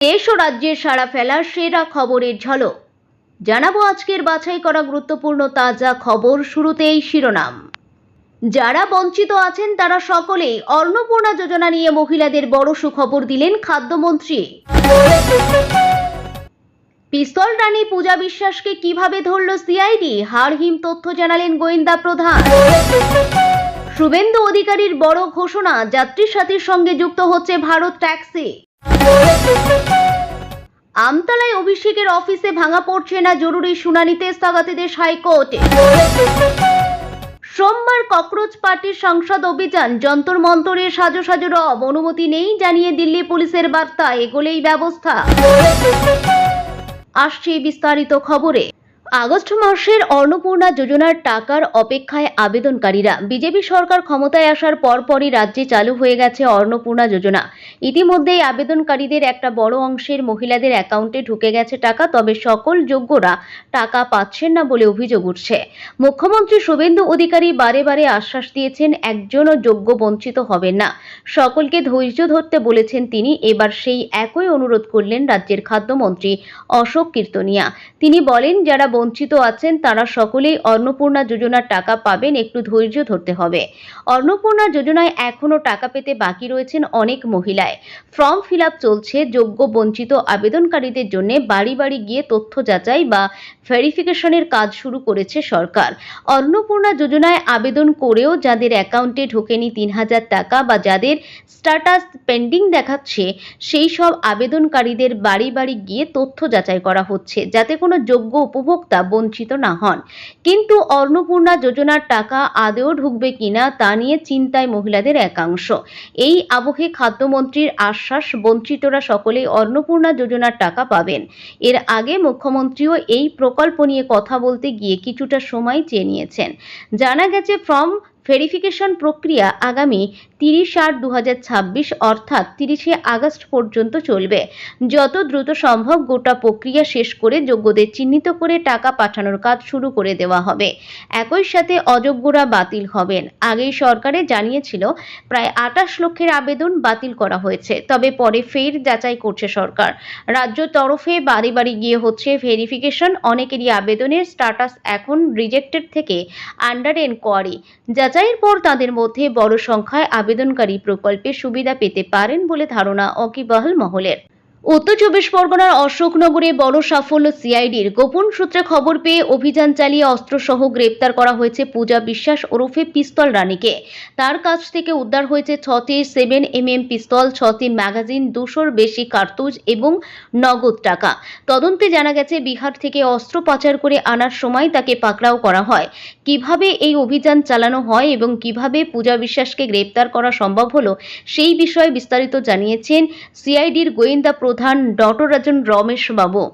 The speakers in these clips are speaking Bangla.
দেশ ও রাজ্যের সাড়া ফেলা সেরা খবরের ঝলক জানাবো আজকের বাছাই করা গুরুত্বপূর্ণ তাজা খবর। শুরুতেই শিরোনাম। যারা বঞ্চিত আছেন তারা সকলেই অন্নপূর্ণা যোজনা নিয়ে মহিলাদের বড় সুখবর দিলেন খাদ্যমন্ত্রী। পিস্তল রানী পূজা বিশ্বাসকে কিভাবে ধরল সিআইডি, হাড়হিম তথ্য জানালেন গোয়েন্দা প্রধান। শুভেন্দু অধিকারীর বড় ঘোষণা, যাত্রী সাথীর সঙ্গে যুক্ত হচ্ছে ভারত ট্যাক্সি। আমতলায় অভিষেকের অফিসে ভাঙা পড়ছে না জরুরি শুনানিতে স্থগিতাদেশ হাইকোর্টে। সোমবার ককরোচ পার্টির সংসদ অভিযান, যন্তর মন্তরে সাজো সাজো রব, অনুমতি নেই জানিয়ে দিল্লি পুলিশের বার্তা, এগোলেই ব্যবস্থা। আসছে বিস্তারিত খবরে। আগস্ট মাসের অন্নপূর্ণা যোজনার টাকার অপেক্ষায় আবেদনকারীরা। বিজেপি সরকার ক্ষমতায় আসার পরপরই রাজ্যে চালু হয়ে গেছে অন্নপূর্ণা যোজনা। ইতিমধ্যেই আবেদনকারীদের একটা বড় অংশের মহিলাদের অ্যাকাউন্টে ঢুকে গেছে টাকা, তবে সকল যোগ্যরা টাকা পাচ্ছেন না বলে অভিযোগ উঠছে। মুখ্যমন্ত্রী শুভেন্দু অধিকারী বারে বারে আশ্বাস দিয়েছেন একজনও যোগ্য বঞ্চিত হবেন না, সকলকে ধৈর্য ধরতে বলেছেন তিনি। এবার সেই একই অনুরোধ করলেন রাজ্যের খাদ্যমন্ত্রী অশোক কীর্তনিয়া। তিনি বলেন, যারা বঞ্চিত আছেন তারা সকলেই অন্নপূর্ণা যোজনার টাকা পাবেন, একটু ধৈর্য ধরতে হবে। অন্নপূর্ণা যোজনায় এখনো টাকা পেতে বাকি রয়েছেন অনেক মহিলায়। ফর্ম ফিল আপ চলছে। যোগ্য বঞ্চিত আবেদনকারীদের জন্য বাড়ি বাড়ি গিয়ে তথ্য যাচাই বা ভেরিফিকেশনের কাজ শুরু করেছে সরকার। অন্নপূর্ণা যোজনায় আবেদন করেও যাদের অ্যাকাউন্টে ঢোকেনি ৩,০০০ টাকা বা যাদের স্ট্যাটাস পেন্ডিং দেখাচ্ছে, সেই সব আবেদনকারীদের বাড়ি বাড়ি গিয়ে তথ্য যাচাই করা হচ্ছে, যাতে কোনো যোগ্য উপভোক্তা বঞ্চিত না হন। কিন্তু অন্নপূর্ণা যোজনার টাকা আদৌ ঢুকবে কিনা তা নিয়ে চিন্তায় মহিলাদের একাংশ। এই আবহে খাদ্যমন্ত্রীর আশ্বাস, বঞ্চিতরা সকলেই অন্নপূর্ণা যোজনার টাকা পাবেন। এর আগে মুখ্যমন্ত্রীও এই প্রকল্প নিয়ে কথা বলতে গিয়ে কিছুটা সময় চেয়ে নিয়েছেন। জানা গেছে, ফর্ম ভেরিফিকেশন প্রক্রিয়া আগামী ৩০/৮/২০২৬ অর্থাৎ ৩০শে আগস্ট পর্যন্ত চলবে। যত দ্রুত সম্ভব গোটা প্রক্রিয়া শেষ করে যোগ্যদের চিহ্নিত করে টাকা পাঠানোর কাজ শুরু করে দেওয়া হবে। একই সাথে অযোগ্যরা বাতিল হবেন। আগেই সরকারে জানিয়েছিল প্রায় ২৮ লক্ষের আবেদন বাতিল করা হয়েছে, তবে পরে ফের যাচাই করছে সরকার। রাজ্য তরফে বাড়ি বাড়ি গিয়ে হচ্ছে ভেরিফিকেশন। অনেকেরই আবেদনের স্ট্যাটাস এখন রিজেক্টেড থেকে আন্ডার এনকোয়ারি। যাচাইয়ের পর তাদের মধ্যে বড় সংখ্যায় আবেদনকারী প্রকল্পের সুবিধা পেতে পারেন বলে ধারণা ওয়াকিবহাল মহলের। উত্তর ২৪ পরগনার অশোকনগরে বড় সাফল্য সিআইডির। গোপন সূত্রে খবর পেয়ে অভিযান চালিয়ে অস্ত্রসহ গ্রেপ্তার করা হয়েছে পূজা বিশ্বাস ওরফে পিস্তল রানীকে। তার কাছ থেকে উদ্ধার হয়েছে ৬টি 7mm পিস্তল, ৬টি ম্যাগাজিন, ২০০-র বেশি কার্তুজ এবং নগদ টাকা। তদন্তে জানা গেছে, বিহার থেকে অস্ত্র পাচার করে আনার সময় তাকে পাকড়াও করা হয়। কিভাবে এই অভিযান চালানো হয় এবং কিভাবে পূজা বিশ্বাসকে গ্রেপ্তার করা সম্ভব হলো, সেই বিষয়ে বিস্তারিত জানিয়েছেন সিআইডির গোয়েন্দা প্রধান নটরাজন রমেশ বাবু।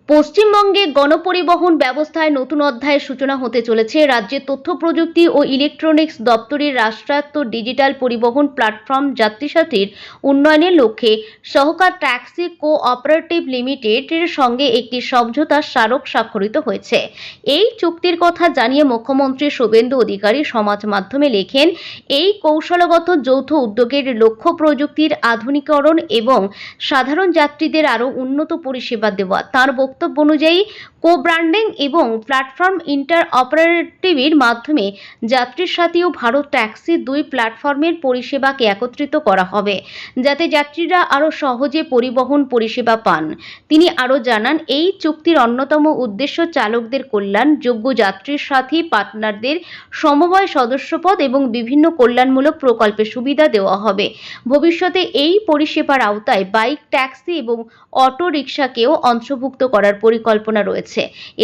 পশ্চিমবঙ্গে গণপরিবহন ব্যবস্থায় নতুন অধ্যায়ের সূচনা হতে চলেছে। রাজ্যের তথ্য প্রযুক্তি ও ইলেকট্রনিক্স দপ্তরের রাষ্ট্রায়ত্ত ডিজিটাল পরিবহন প্ল্যাটফর্ম যাত্রীসাথীর উন্নয়নের লক্ষ্যে সহকার ট্যাক্সি কো-অপারেটিভ লিমিটেডের সঙ্গে একটি সমঝোতা স্মারক স্বাক্ষরিত হয়েছে। এই চুক্তির কথা জানিয়ে মুখ্যমন্ত্রী শুভেন্দু অধিকারী সমাজ মাধ্যমে লেখেন, এই কৌশলগত যৌথ উদ্যোগের লক্ষ্য প্রযুক্তির আধুনিকরণ এবং সাধারণ যাত্রীদের আরও উন্নত পরিষেবা দেওয়া। তার বক্তব্য অনুযায়ী কো-ব্র্যান্ডিং এবং প্ল্যাটফর্ম ইন্টারঅপারেটিভিটির মাধ্যমে যাত্রীর সাথী ও ভারত ট্যাক্সি দুই প্ল্যাটফর্মের পরিষেবাকে একত্রিত করা হবে, যাতে যাত্রীরা আরও সহজে পরিবহন পরিষেবা পান। তিনি আরও জানান, এই চুক্তির অন্যতম উদ্দেশ্য চালকদের কল্যাণ, যোগ্য যাত্রীর সাথী পার্টনারদের সমবায় সদস্যপদ এবং বিভিন্ন কল্যাণমূলক প্রকল্পের সুবিধা দেওয়া হবে। ভবিষ্যতে এই পরিষেবার আওতায় বাইক, ট্যাক্সি এবং অটো রিকশাকেও অন্তর্ভুক্ত করার পরিকল্পনা রয়েছে।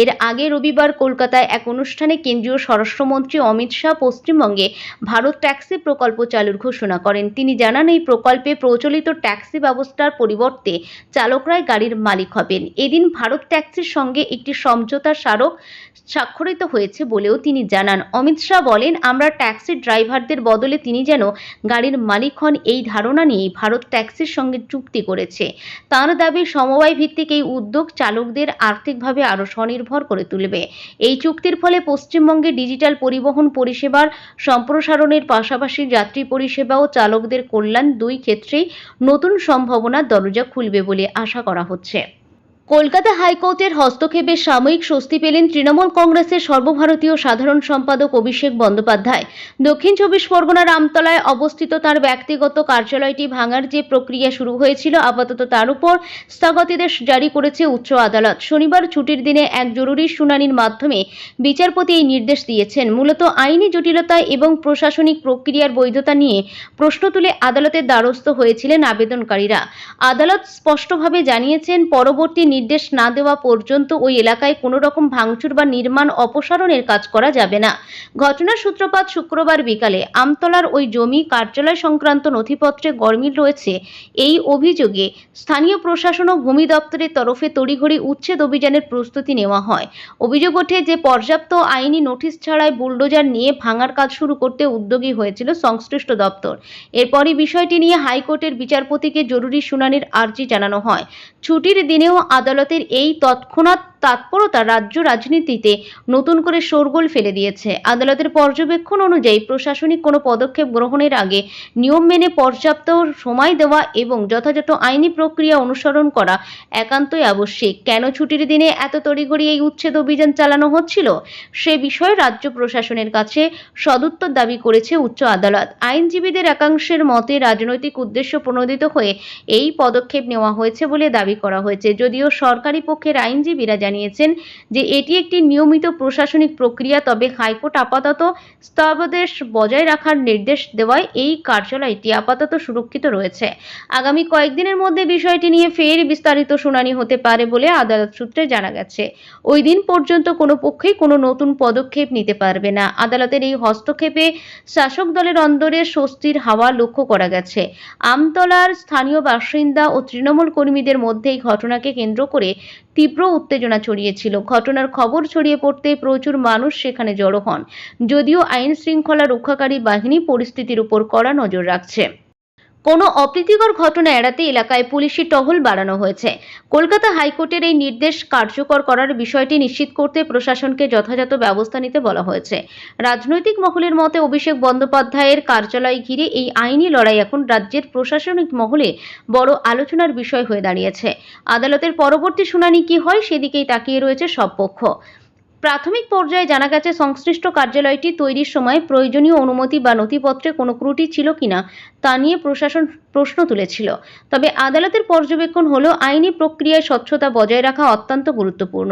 এর আগে রবিবার কলকাতায় এক অনুষ্ঠানে কেন্দ্রীয় স্বরাষ্ট্রমন্ত্রী অমিত শাহ পশ্চিমবঙ্গে ভারত ট্যাক্সি প্রকল্প চালুর ঘোষণা করেন। তিনি জানান, এই প্রকল্পে প্রচলিত ট্যাক্সি ব্যবস্থার পরিবর্তে চালকরাই গাড়ির মালিক হবেন। এদিন ভারত ট্যাক্সির সঙ্গে একটি সমঝোতা স্মারক স্বাক্ষরিত হয়েছে বলেও তিনি জানান। অমিত শাহ বলেন, আমরা ট্যাক্সি ড্রাইভারদের বদলে তিনি যেন গাড়ির মালিক হন, এই ধারণা নিয়েই ভারত ট্যাক্সির সঙ্গে চুক্তি করেছে। তাঁর দাবি, সমবায় ভিত্তিক এই উদ্যোগ চালকদের চালকদের আর্থিকভাবে আরও স্বনির্ভর করে তুলবে। এই চুক্তির ফলে পশ্চিমবঙ্গে ডিজিটাল পরিবহন পরিষেবার সম্প্রসারণের পাশাপাশি যাত্রী পরিষেবা ও চালকদের কল্যাণ দুই ক্ষেত্রেই নতুন সম্ভাবনার দরজা খুলবে বলে আশা করা হচ্ছে। কলকাতা হাইকোর্টের হস্তক্ষেপে সাময়িক স্বস্তি পেলেন তৃণমূল কংগ্রেসের সর্বভারতীয় সাধারণ সম্পাদক অভিষেক বন্দ্যোপাধ্যায়। দক্ষিণ চব্বিশ পরগনার আমতলায় অবস্থিত তার ব্যক্তিগত কার্যালয়টি ভাঙার যে প্রক্রিয়া শুরু হয়েছিল, আপাতত তার উপর স্থগিতাদেশ জারি করেছে উচ্চ আদালত। শনিবার ছুটির দিনে এক জরুরি শুনানির মাধ্যমে বিচারপতি এই নির্দেশ দিয়েছেন। মূলত আইনি জটিলতা এবং প্রশাসনিক প্রক্রিয়ার বৈধতা নিয়ে প্রশ্ন তুলে আদালতের দ্বারস্থ হয়েছিলেন আবেদনকারীরা। আদালত স্পষ্টভাবে জানিয়েছেন, পরবর্তী নির্দেশ না দেওয়া পর্যন্ত ওই এলাকায় কোনো রকম ভাঙচুর বা নির্মাণ অপসারণের কাজ করা যাবে না। ঘটনার সূত্রপাত শুক্রবার বিকালে। আমতলার ওই জমি কার্যালয় সংক্রান্ত নথিপত্রে গরমিল রয়েছে এই অভিযোগে স্থানীয় প্রশাসন ও ভূমি দপ্তরের তরফে তড়িঘড়ি উচ্ছেদ অভিযানের প্রস্তুতি নেওয়া হয়। অভিযোগ ওঠে যে পর্যাপ্ত আইনি নোটিশ ছাড়াই বুলডোজার নিয়ে ভাঙার কাজ শুরু করতে উদ্যোগী হয়েছিল সংশ্লিষ্ট দপ্তর। এরপরই বিষয়টি নিয়ে হাইকোর্টের বিচারপতিকে জরুরি শুনানির আর্জি জানানো হয়। ছুটির দিনেও আদালতের এই তৎক্ষণাৎ তৎপরতা রাজ্য রাজনীতিতে নতুন করে শোরগোল ফেলে দিয়েছে। আদালতের পর্যবেক্ষণ অনুযায়ী প্রশাসনিক কোনো পদক্ষেপ গ্রহণের আগে নিয়ম মেনে পর্যাপ্ত সময় দেওয়া এবং যথাযথ আইনি প্রক্রিয়া অনুসরণ করা একান্তই আবশ্যিক। কেন ছুটির দিনে এত তড়িঘড়ি এই উচ্ছেদ অভিযান চালানো হচ্ছিল, সে বিষয়ে রাজ্য প্রশাসনের কাছে সদুত্তর দাবি করেছে উচ্চ আদালত। আইনজীবীদের একাংশের মতে রাজনৈতিক উদ্দেশ্য প্রণোদিত হয়ে এই পদক্ষেপ নেওয়া হয়েছে বলে দাবি করা হয়েছে। যদিও সরকারি পক্ষের আইনজীবীরা জানিয়েছেন যে এটি একটি নিয়মিত প্রশাসনিক প্রক্রিয়া, তবে হাইকোর্ট আপাতত স্থগিতাদেশ বজায় রাখার নির্দেশ দেওয়ায় এই কার্যালয়টি আপাতত সুরক্ষিত রয়েছে। আগামী কয়েকদিনের মধ্যে বিষয়টি নিয়ে ফের বিস্তারিত শুনানি হতে পারে বলে আদালত সূত্রে জানা গেছে। ওই দিন পর্যন্ত কোনো পক্ষই কোনো নতুন পদক্ষেপ নিতে পারবে না। আদালতের এই হস্তক্ষেপে শাসক দলের অন্দরে স্বস্তির হাওয়া লক্ষ্য করা গেছে। আমতলার স্থানীয় বাসিন্দা ও তৃণমূল কর্মীদের মধ্যে এই ঘটনাকে কেন্দ্র করে তীব্র উত্তেজনা ছড়িয়েছিল। ঘটনার খবর ছড়িয়ে পড়তে প্রচুর মানুষ সেখানে জড়ো হন। যদিও আইন শৃঙ্খলা রক্ষাকারী বাহিনী পরিস্থিতির উপর কড়া নজর রাখছে। কোনো অপ্রীতিকর ঘটনা এড়াতে এলাকায় পুলিশি টহল বাড়ানো হয়েছে। কলকাতা হাইকোর্টের এই নির্দেশ কার্যকর করার বিষয়টি নিশ্চিত করতে প্রশাসনকে যথাযথ ব্যবস্থা নিতে বলা হয়েছে। রাজনৈতিক মহলের মতে অভিষেক বন্দ্যোপাধ্যায়ের কার্যালয় ঘিরে এই আইনি লড়াই এখন রাজ্যের প্রশাসনিক মহলে বড় আলোচনার বিষয় হয়ে দাঁড়িয়েছে। আদালতের পরবর্তী শুনানি কি হয় সেদিকেই তাকিয়ে রয়েছে সব পক্ষ। প্রাথমিক পর্যায়ে জানা গেছে, সংশ্লিষ্ট কার্যালয়টি তৈরির সময় প্রয়োজনীয় অনুমতি বা নথিপত্রে কোনো ত্রুটি ছিল কিনা তা নিয়ে প্রশাসন প্রশ্ন তুলেছিল। তবে আদালতের পর্যবেক্ষণ হলো আইনি প্রক্রিয়ায় স্বচ্ছতা বজায় রাখা অত্যন্ত গুরুত্বপূর্ণ।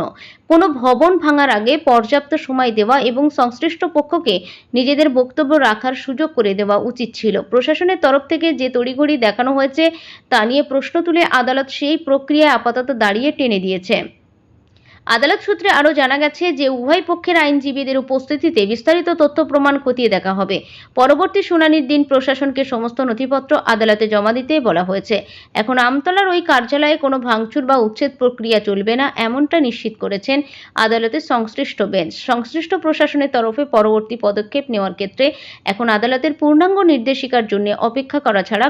কোনো ভবন ভাঙার আগে পর্যাপ্ত সময় দেওয়া এবং সংশ্লিষ্ট পক্ষকে নিজেদের বক্তব্য রাখার সুযোগ করে দেওয়া উচিত ছিল। প্রশাসনের তরফ থেকে যে তড়িঘড়ি দেখানো হয়েছে তা নিয়ে প্রশ্ন তুলে আদালত সেই প্রক্রিয়ায় আপাতত দাঁড়িয়ে টেনে দিয়েছে। আদালত সূত্রে আরও জানা গেছে যে উভয় পক্ষের আইনজীবীদের উপস্থিতিতে বিস্তারিত তথ্য প্রমাণ খতিয়ে দেখা হবে। পরবর্তী শুনানির দিন প্রশাসনকে সমস্ত নথিপত্র আদালতে জমা দিতে বলা হয়েছে। এখন আমতলার ওই কার্যালয়ে কোনো ভাঙচুর বা উচ্ছেদ প্রক্রিয়া চলবে না, এমনটা নিশ্চিত করেছেন আদালতের সংশ্লিষ্ট বেঞ্চ। সংশ্লিষ্ট প্রশাসনের তরফে পরবর্তী পদক্ষেপ নেওয়ার ক্ষেত্রে এখন আদালতের পূর্ণাঙ্গ নির্দেশিকার জন্য অপেক্ষা করা ছাড়া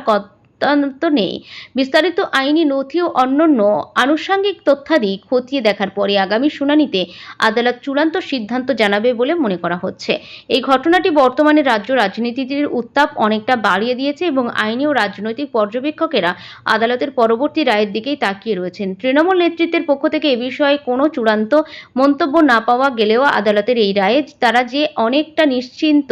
নেই। বিস্তারিত আইনি নথি ও অন্যান্য আনুষঙ্গিক তথ্যাদি খতিয়ে দেখার পরে আগামী শুনানিতে আদালত চূড়ান্ত সিদ্ধান্ত জানাবে বলে মনে করা হচ্ছে। এই ঘটনাটি বর্তমানে রাজ্য রাজনীতির উত্তাপ অনেকটা বাড়িয়ে দিয়েছে এবং আইনি ও রাজনৈতিক পর্যবেক্ষকেরা আদালতের পরবর্তী রায়ের দিকেই তাকিয়ে রয়েছেন। তৃণমূল নেতৃত্বের পক্ষ থেকে এ বিষয়ে কোনো চূড়ান্ত মন্তব্য না পাওয়া গেলেও আদালতের এই রায়ে তারা যে অনেকটা নিশ্চিন্ত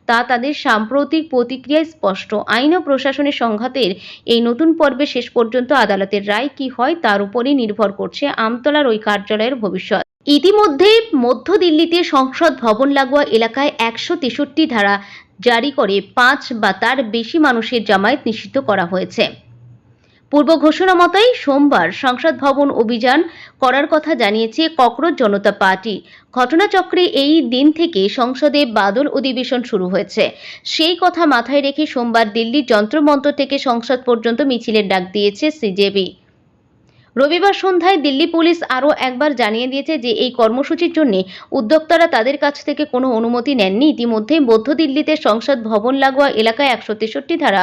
তা তাদের সাম্প্রতিক প্রতিক্রিয়ায় স্পষ্ট। আইন ও প্রশাসনের সংঘাতের এই নতুন পর্বে শেষ পর্যন্ত আদালতের রায় কি হয় তার উপরই নির্ভর করছে আমতলার ওই কার্যালয়ের ভবিষ্যৎ। ইতিমধ্যে মধ্য দিল্লিতে সংসদ ভবন লাগোয়া এলাকায় 163 ধারা জারি করে 5 বা তার বেশি মানুষের জামায়াত নিষিদ্ধ করা হয়েছে। পূর্ব ঘোষণা মতোই সোমবার সংসদ ভবন অভিযান করার কথা জানিয়েছে ককরোচ জনতা পার্টি। ঘটনাচক্রে এই দিন থেকে সংসদে বাদল অধিবেশন শুরু হয়েছে। সেই কথা মাথায় রেখে সোমবার দিল্লির যন্ত্রমন্তর থেকে সংসদ পর্যন্ত মিছিলের ডাক দিয়েছে সিজেপি। রবিবার সন্ধ্যায় দিল্লি পুলিশ আরও একবার জানিয়ে দিয়েছে যে এই কর্মসূচির জন্য উদ্যোক্তারা তাদের কাছ থেকে কোনো অনুমতি নেননি। ইতিমধ্যে মধ্য দিল্লিতে সংসদ ভবন লাগোয়া এলাকায় 163 ধারা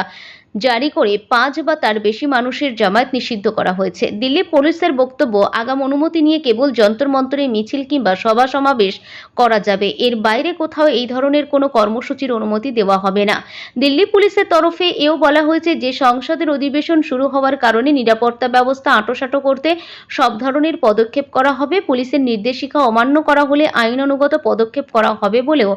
জারি করে 5 বা তার বেশি মানুষের জামায়াত নিষিদ্ধ করা হয়েছে। দিল্লি পুলিশের বক্তব্য, আগাম অনুমতি নিয়ে কেবল যন্তর মন্তরে মিছিল কিংবা সভা সমাবেশ করা যাবে, এর বাইরে কোথাও এই ধরনের কোনো কর্মসূচির অনুমতি দেওয়া হবে না। দিল্লি পুলিশের তরফে এও বলা হয়েছে যে সংসদের অধিবেশন শুরু হওয়ার কারণে নিরাপত্তা ব্যবস্থা আঁটোসাঁটো করতে সব ধরনের পদক্ষেপ করা হবে। পুলিশের নির্দেশিকা অমান্য করা হলে আইনানুগত পদক্ষেপ করা হবে বলেও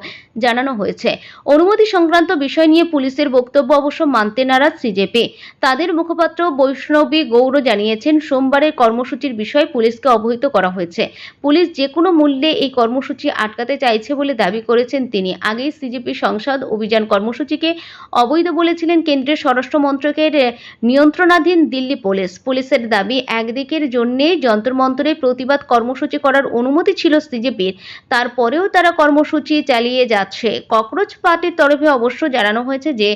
জানানো হয়েছে। অনুমতি সংক্রান্ত বিষয় নিয়ে পুলিশের বক্তব্য অবশ্য মানতে নারাজ সিজেপি। তাদের মুখপাত্র বৈষ্ণবী গৌড় জানিয়েছেন, সোমবারের কর্মসূচির বিষয়ে পুলিশকে অবহিত করা হয়েছে। পুলিশ যে কোনো মূল্যে এই কর্মসূচি আটকাতে চাইছে বলে দাবি করেছেন তিনি। আগেই সিজেপি সংসদ অভিযান কর্মসূচিকে অবৈধ বলেছিলেন কেন্দ্রের স্বরাষ্ট্র মন্ত্রকের নিয়ন্ত্রণাধীন দিল্লি পুলিশ। পুলিশের দাবি, একদিকের জন্যে যন্তর-মন্তরে প্রতিবাদ কর্মসূচি করার অনুমতি ছিল সিজেপির, তারপরেও তারা কর্মসূচি চালিয়ে যাচ্ছে। ককরোচ পার্টির তরফে অবশ্য জানানো হয়েছে যে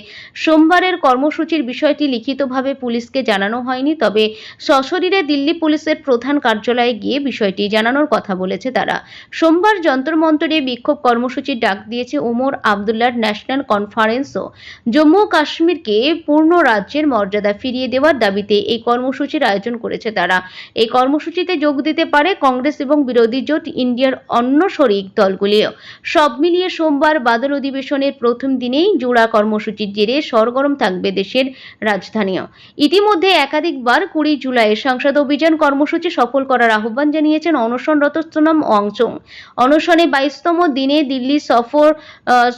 সোমবারের কর্মসূচির বিষয়টি লিখিতভাবে পুলিশকে জানানো হয়নি, তবে সশরীরে দিল্লি পুলিশের প্রধান কার্যালয়ে গিয়ে বিষয়টি জানানোর কথা বলেছে তারা। সোমবার যন্তর-মন্তরে বিক্ষোভ কর্মসূচির ডাক দিয়েছে ওমর আবদুল্লাহর ন্যাশনাল কনফারেন্সও। জম্মু ও কাশ্মীরকে পূর্ণ রাজ্যের মর্যাদা ফিরিয়ে দেওয়ার দাবিতে এই কর্মসূচির আয়োজন করেছে তারা। এই কর্মসূচিতে যোগ দিতে পারে কংগ্রেস এবং বিরোধী জোট ইন্ডিয়ার অন্য শরিক দলগুলিও। সব মিলিয়ে সোমবার বাদল অধিবেশনের প্রথম দিনেই জোড়া কর্মসূচির জেরে সরগরম থাকবে দেশের রাজধানীও। ইতিমধ্যে একাধিকবার 20 জুলাইয়ের সংসদ অভিযান কর্মসূচি সফল করার আহ্বান জানিয়েছেন অনশনরত সোনাম ওয়াংচুক। অনশনে 22তম দিনে দিল্লি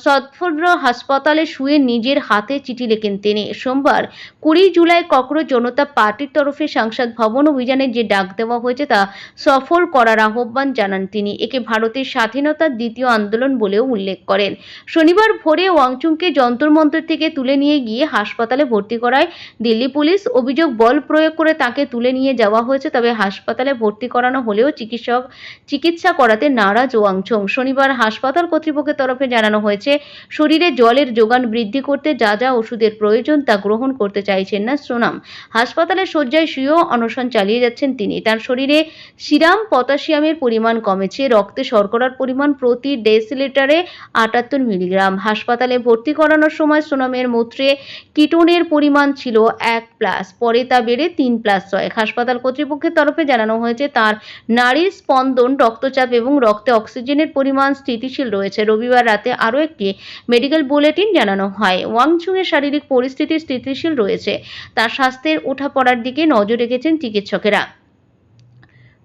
সদফর্দ হাসপাতালে শুয়ে নিজের হাতে চিঠি লেখেন তিনি। সোমবার 20 জুলাই ককরোচ জনতা পার্টির তরফে সংসদ ভবন অভিযানের যে ডাক দেওয়া হয়েছে তা সফল করার আহ্বান জানান তিনি। একে ভারতের স্বাধীনতার দ্বিতীয় আন্দোলন বলেও উল্লেখ করেন। শনিবার ভোরে ওয়াংচুককে যন্তর মন্তর থেকে তুলে নিয়ে গিয়ে হাসপাতালে ভর্তি করায় দিল্লি পুলিশ। অভিযোগ, বল প্রয়োগ করে তাকে তুলে নিয়ে যাওয়া হয়েছে, তবে হাসপাতালে ভর্তি করানো হলেও চিকিৎসা করাতে নারাজ ওয়াংচুক। শনিবার হাসপাতাল কর্তৃপক্ষের তরফে জানানো হয়েছে, শরীরে জলের যোগান বৃদ্ধি করতে যা যা ওষুধের প্রয়োজন তা গ্রহণ করতে চাইছেন না সোনাম। হাসপাতালের শয্যায় শুয়েও অনশন চালিয়ে যাচ্ছেন তিনি। তার শরীরে সিরাম পটাশিয়ামের পরিমাণ কমেছে, রক্তে শর্করার পরিমাণ প্রতি ডেসিলিটারে 78 মিলিগ্রাম। হাসপাতালে ভর্তি করানোর সময় সোনামের মূত্রে কিটোনের পরিমাণ ছিল 1+, পরে তা বেড়ে 3+ হয়। হাসপাতাল কর্তৃপক্ষের তরফে জানানো হয়েছে, তার নাড়ির স্পন্দন, রক্তচাপ এবং রক্তে অক্সিজেনের পরিমাণ স্থিতিশীল রয়েছে। রবিবার রাতে আরও একটি মেডিকেল বুলেটিন জানানো হয়, ওয়াংচুকের শারীরিক পরিস্থিতি স্থিতিশীল রয়েছে। তার স্বাস্থ্যের ওঠাপড়ার দিকে নজর রেখেছেন চিকিৎসকেরা।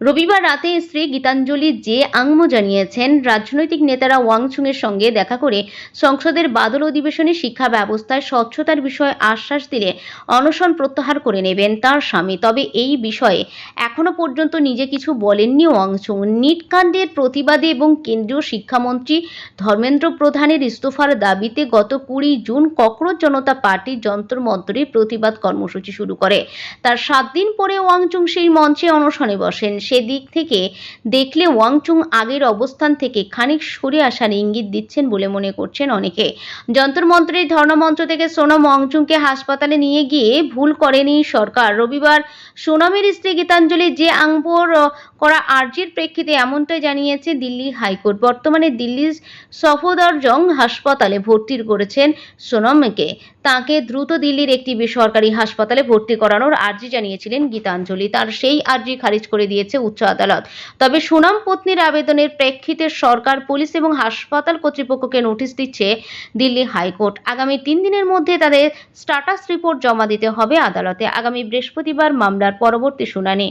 রবিবার রাতে স্ত্রী গীতাঞ্জলি জে আংমো জানিয়েছেন, রাজনৈতিক নেতারা ওয়াংচুকের সঙ্গে দেখা করে সংসদের বাদল অধিবেশনে শিক্ষা ব্যবস্থায় স্বচ্ছতার বিষয়ে আশ্বাস দিলে অনশন প্রত্যাহার করে নেবেন তার স্বামী। তবে এই বিষয়ে এখনো পর্যন্ত নিজে কিছু বলেননি ওয়াংচুক। নিট কাণ্ডের প্রতিবাদে এবং কেন্দ্রীয় শিক্ষামন্ত্রী ধর্মেন্দ্র প্রধানের ইস্তফার দাবিতে গত 20 জুন ককরোচ জনতা পার্টি যন্তর মন্তরে প্রতিবাদ কর্মসূচি শুরু করে। তার 7 দিন পরে ওয়াংচুক সেই মঞ্চে অনশনে বসেন। সেদিক থেকে দেখলে ওয়াংচুক আগের অবস্থান থেকে খানিক সরে আসার ইঙ্গিত দিচ্ছেন বলে মনে করছেন অনেকে। যন্তর মন্তরের ধর্ণা মঞ্চ থেকে সোনাম ওয়াংচুককে হাসপাতালে নিয়ে গিয়ে ভুল করেনি সরকার। রবিবার সোনামের স্ত্রী গীতাঞ্জলি জে আংবোর করা আর্জির প্রেক্ষিতে এমনটাই জানিয়েছে দিল্লি হাইকোর্ট। বর্তমানে দিল্লির সফদরজং হাসপাতালে ভর্তি করেছেন সোনামকে। তাকে দ্রুত দিল্লির একটি বেসরকারি হাসপাতালে ভর্তি করানোর আর্জি জানিয়েছিলেন গীতাঞ্জলি। তার সেই আর্জি খারিজ করে দিয়েছে উচ্চ আদালত। তবে সোনাম পত্নীর আবেদনের প্রেক্ষিতে সরকার, পুলিশ এবং হাসপাতাল কর্তৃপক্ষকে নোটিশ দিচ্ছে দিল্লি হাইকোর্ট। আগামী 3 দিনের মধ্যে তাদের স্ট্যাটাস রিপোর্ট জমা দিতে হবে আদালতে। আগামী বৃহস্পতিবার মামলার পরবর্তী শুনানি।